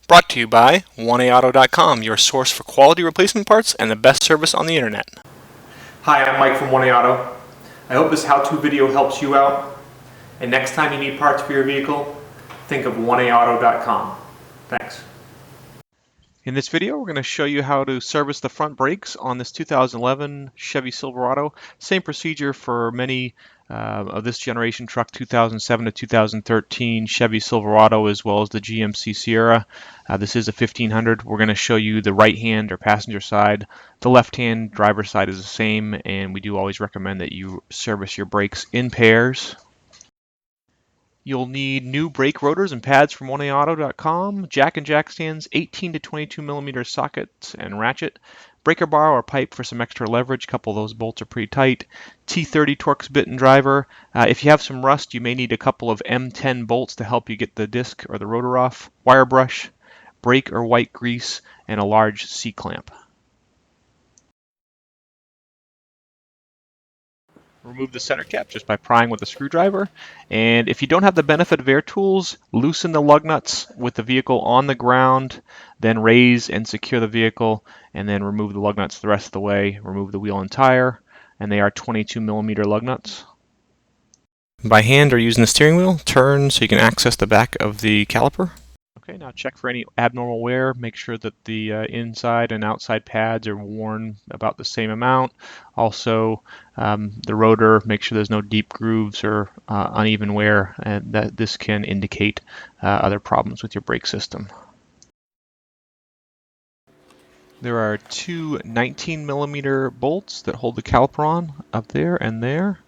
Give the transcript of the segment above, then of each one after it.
Brought to you by 1AAuto.com, your source for quality replacement parts and the best service on the internet. Hi, I'm Mike from 1AAuto. I hope this how-to video helps you out. And next time you need parts for your vehicle, think of 1AAuto.com. Thanks. In this video, we're going to show you how to service the front brakes on this 2011 Chevy Silverado. Same procedure for many of this generation truck, 2007 to 2013 Chevy Silverado, as well as the GMC Sierra. This is a 1500. We're going to show you the right hand or passenger side. The left hand driver's side is the same, and we do always recommend that you service your brakes in pairs. You'll need new brake rotors and pads from 1AAuto.com, jack and jack stands, 18 to 22 millimeter sockets and ratchet, breaker bar or pipe for some extra leverage. A couple of those bolts are pretty tight. T30 Torx bit and driver. If you have some rust, you may need a couple of M10 bolts to help you get the disc or the rotor off. Wire brush, brake or white grease, and a large C-clamp. Remove the center cap just by prying with a screwdriver. And if you don't have the benefit of air tools, loosen the lug nuts with the vehicle on the ground, then raise and secure the vehicle, and then remove the lug nuts the rest of the way. Remove the wheel and tire, and they are 22 millimeter lug nuts. By hand or using the steering wheel, turn so you can access the back of the caliper. Okay, now check for any abnormal wear. Make sure that the inside and outside pads are worn about the same amount. Also, the rotor, make sure there's no deep grooves or uneven wear, and that this can indicate other problems with your brake system. There are two 19 millimeter bolts that hold the caliper on up there and there.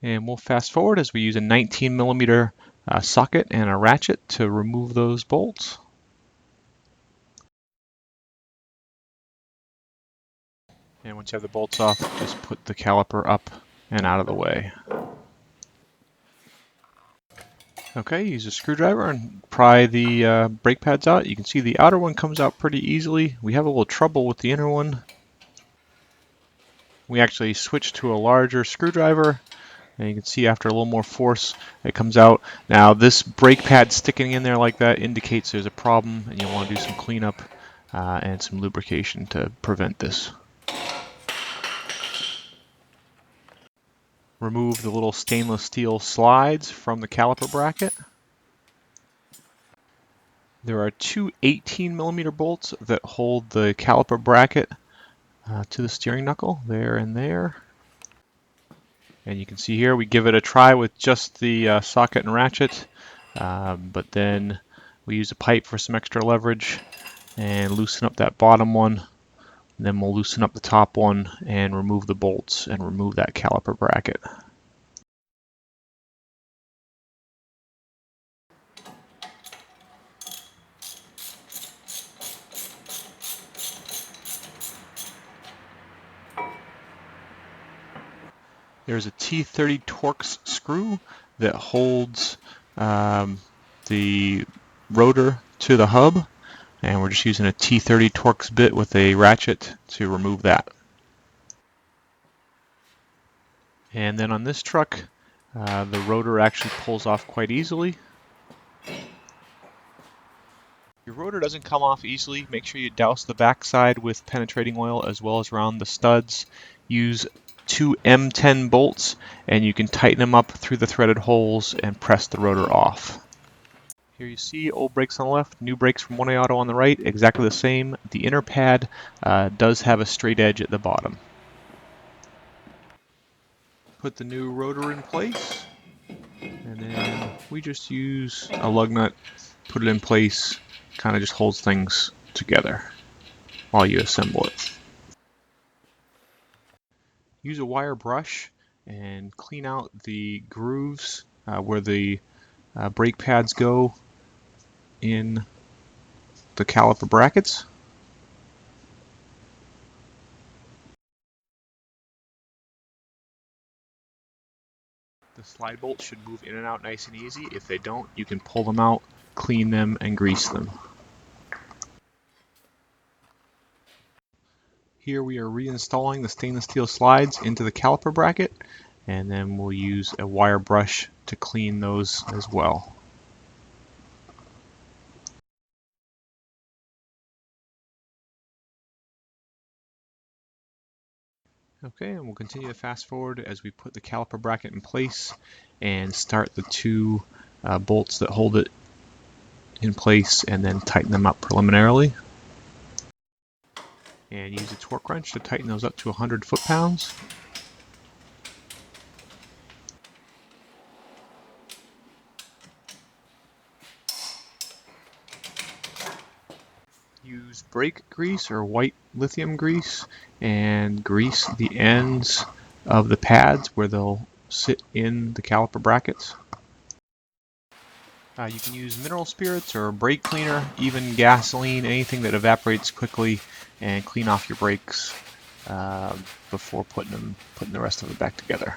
And we'll fast forward as we use a 19 millimeter socket and a ratchet to remove those bolts. And once you have the bolts off, just put the caliper up and out of the way. Okay, use a screwdriver and pry the brake pads out. You can see the outer one comes out pretty easily. We have a little trouble with the inner one. We actually switched to a larger screwdriver. And you can see after a little more force, it comes out. Now this brake pad sticking in there like that indicates there's a problem, and you'll want to do some cleanup and some lubrication to prevent this. Remove the little stainless steel slides from the caliper bracket. There are two 18 millimeter bolts that hold the caliper bracket to the steering knuckle, there and there. And you can see here we give it a try with just the socket and ratchet, but then we use a pipe for some extra leverage and loosen up that bottom one. And then we'll loosen up the top one and remove the bolts and remove that caliper bracket. There's a T30 Torx screw that holds the rotor to the hub, and we're just using a T30 Torx bit with a ratchet to remove that. And then on this truck, the rotor actually pulls off quite easily. Your rotor doesn't come off easily. Make sure you douse the backside with penetrating oil as well as around the studs. Use two M10 bolts, and you can tighten them up through the threaded holes and press the rotor off. Here you see old brakes on the left, new brakes from 1AAuto on the right, exactly the same. The inner pad does have a straight edge at the bottom. Put the new rotor in place, and then we just use a lug nut, put it in place, kind of just holds things together while you assemble it. Use a wire brush and clean out the grooves where the brake pads go in the caliper brackets. The slide bolts should move in and out nice and easy. If they don't, you can pull them out, clean them, and grease them. Here we are reinstalling the stainless steel slides into the caliper bracket, and then we'll use a wire brush to clean those as well. Okay, and we'll continue to fast forward as we put the caliper bracket in place and start the two bolts that hold it in place and then tighten them up preliminarily. And use a torque wrench to tighten those up to 100 foot-pounds. Use brake grease or white lithium grease and grease the ends of the pads where they'll sit in the caliper brackets. You can use mineral spirits or brake cleaner, even gasoline, anything that evaporates quickly, and clean off your brakes before putting the rest of it back together.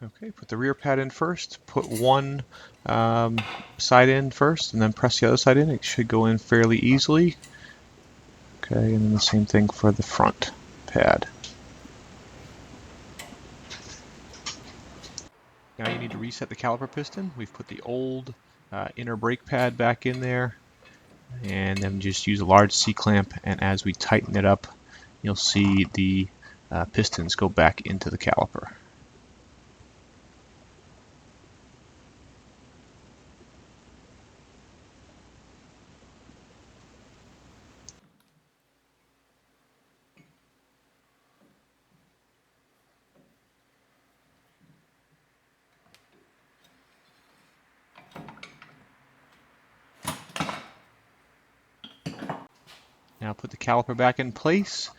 Okay, put the rear pad in first. Put one side in first, and then press the other side in. It should go in fairly easily. Okay, and then the same thing for the front pad. Now you need to reset the caliper piston. We've put the old inner brake pad back in there, and then just use a large C-clamp, and as we tighten it up, you'll see the pistons go back into the caliper. Now put the caliper back in place.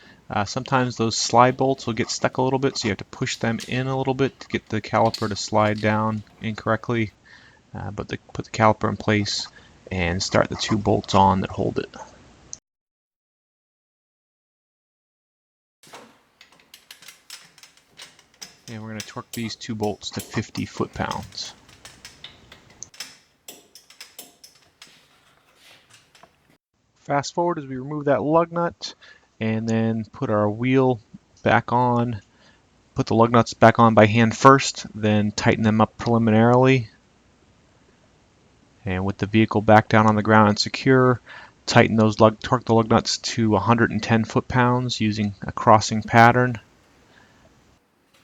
Sometimes those slide bolts will get stuck a little bit, so you have to push them in a little bit to get the caliper to slide down incorrectly. Put the caliper in place and start the two bolts on that hold it. And we're going to torque these two bolts to 50 foot-pounds. Fast forward as we remove that lug nut and then put our wheel back on. Put the lug nuts back on by hand first, then tighten them up preliminarily. And with the vehicle back down on the ground and secure, tighten those torque the lug nuts to 110 foot-pounds using a crossing pattern.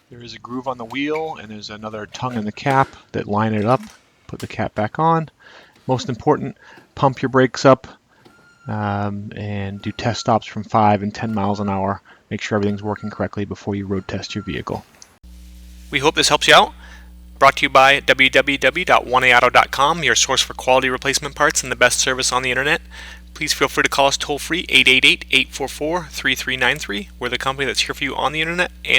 There is a groove on the wheel and there's another tongue in the cap that line it up. Put the cap back on. Most important, pump your brakes up and do test stops from 5 and 10 miles an hour. Make sure everything's working correctly before you road test your vehicle. We hope this helps you out. Brought to you by www.oneauto.com, your source for quality replacement parts and the best service on the internet. Please feel free to call us toll free 888-844-3393. We're the company that's here for you on the internet and